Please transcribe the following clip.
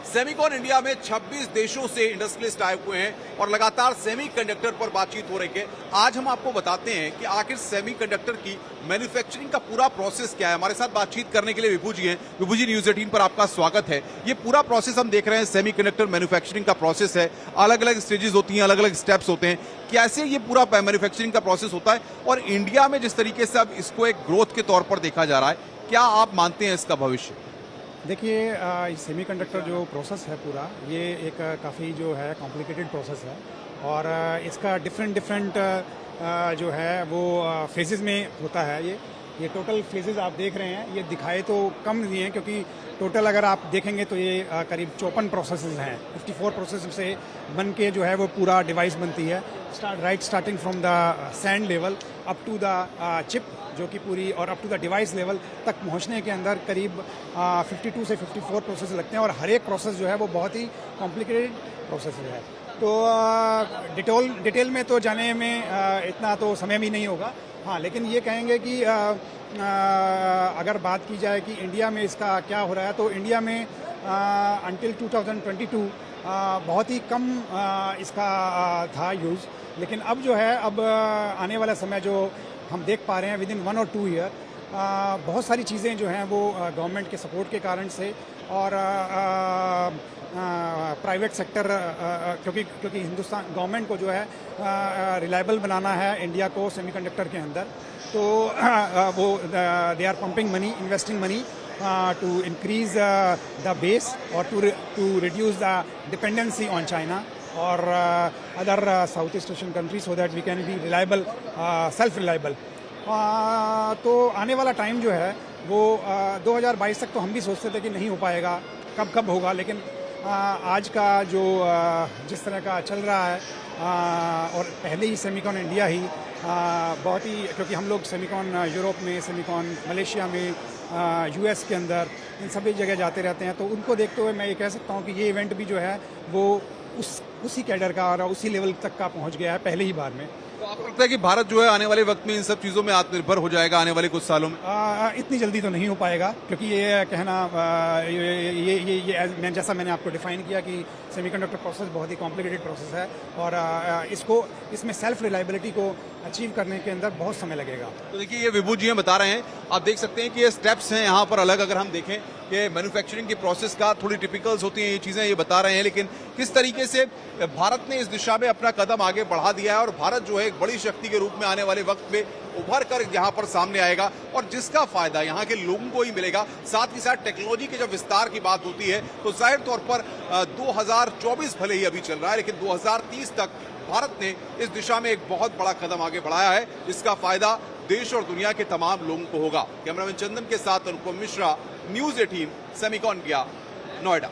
Semicon India में 26 देशों से इंडस्ट्रियलिस्ट आए हुए हैं और लगातार सेमीकंडक्टर पर बातचीत हो रही है। आज हम आपको बताते हैं कि आखिर सेमीकंडक्टर की मैन्युफैक्चरिंग का पूरा प्रोसेस क्या है। हमारे साथ बातचीत करने के लिए विभू जी हैं। विभू जी, न्यूज़ 18 पर आपका स्वागत है। ये पूरा प्रोसेस हम देख रहे हैं, सेमीकंडक्टर मैन्युफैक्चरिंग का प्रोसेस है, अलग अलग स्टेजेस होती हैं, अलग अलग स्टेप्स होते हैं। कैसे ये पूरा मैन्युफैक्चरिंग का प्रोसेस होता है और इंडिया में जिस तरीके से अब इसको एक ग्रोथ के तौर पर देखा जा रहा है, क्या आप मानते हैं इसका भविष्य? देखिए, सेमीकंडक्टर जो प्रोसेस है पूरा, ये एक काफ़ी जो है कॉम्प्लिकेटेड प्रोसेस है और इसका डिफरेंट जो है वो फेजेस में होता है। ये टोटल फेजेस आप देख रहे हैं, ये दिखाए तो कम नहीं है क्योंकि टोटल अगर आप देखेंगे तो ये करीब 54 प्रोसेसेस हैं। 54 प्रोसेस से बन के जो है वो पूरा डिवाइस बनती है, starting from the sand level up to the chip, जो कि पूरी, और up to the device level तक पहुंचने के अंदर करीब 52 से 54 प्रोसेस लगते हैं और हर एक प्रोसेस जो है वो बहुत ही कॉम्प्लिकेटेड प्रोसेस है। तो डिटेल में तो जाने में इतना तो समय भी नहीं होगा। हाँ, लेकिन ये कहेंगे कि अगर बात की जाए कि इंडिया में इसका क्या हो रहा है, तो इंडिया में अंटिल 2022 बहुत ही कम इसका था यूज़, लेकिन अब जो है, अब आने वाला समय जो हम देख पा रहे हैं विद इन 1 और 2 ईयर, बहुत सारी चीज़ें जो हैं वो गवर्नमेंट के सपोर्ट के कारण से और प्राइवेट सेक्टर, क्योंकि हिंदुस्तान गवर्नमेंट को जो है रिलायबल बनाना है इंडिया को सेमीकंडक्टर के अंदर, तो वो they are pumping money, investing money to increase the base और to reduce the dependency on China और other South East Asian country, so that we can be reliable, self reliable. तो आने वाला टाइम जो है वो 2022 तक तो हम भी सोचते थे कि नहीं हो पाएगा, कब होगा, लेकिन आज का जो जिस तरह का चल रहा है, और पहले ही सेमिकॉन इंडिया ही बहुत ही, क्योंकि हम लोग सेमिकॉन यूरोप में, सेमिकॉन मलेशिया में, यूएस के अंदर, इन सभी जगह जाते रहते हैं, तो उनको देखते हुए मैं ये कह सकता हूँ कि ये इवेंट भी जो है वो उसी कैडर का और उसी लेवल तक का पहुँच गया है पहले ही बार में। तो आपको लगता है कि भारत जो है आने वाले वक्त में इन सब चीज़ों में आत्मनिर्भर हो जाएगा आने वाले कुछ सालों में? इतनी जल्दी तो नहीं हो पाएगा, क्योंकि ये कहना, ये जैसा मैंने आपको डिफाइन किया कि सेमीकंडक्टर प्रोसेस बहुत ही कॉम्प्लिकेटेड प्रोसेस है और इसमें सेल्फ रिलायबिलिटी को अचीव करने के अंदर बहुत समय लगेगा। तो देखिए, ये विभू जी बता रहे हैं, आप देख सकते हैं कि ये स्टेप्स हैं यहाँ पर अलग। अगर हम देखें कि मैन्युफैक्चरिंग की प्रोसेस का थोड़ी टिपिकल्स होती हैं, ये चीज़ें ये बता रहे हैं, लेकिन किस तरीके से भारत ने इस दिशा में अपना कदम आगे बढ़ा दिया है और भारत जो है एक बड़ी शक्ति के रूप में आने वाले वक्त में उभर कर यहाँ पर सामने आएगा और जिसका फायदा यहाँ के लोगों को ही मिलेगा। साथ ही साथ टेक्नोलॉजी के जब विस्तार की बात होती है तो जाहिर तौर पर 2024 भले ही अभी चल रहा है, लेकिन 2030 तक भारत ने इस दिशा में एक बहुत बड़ा कदम आगे बढ़ाया है, जिसका फायदा देश और दुनिया के तमाम लोगों को होगा। कैमरामैन चंदन के साथ Anupam Mishra, News 18, Semicon India, Noida.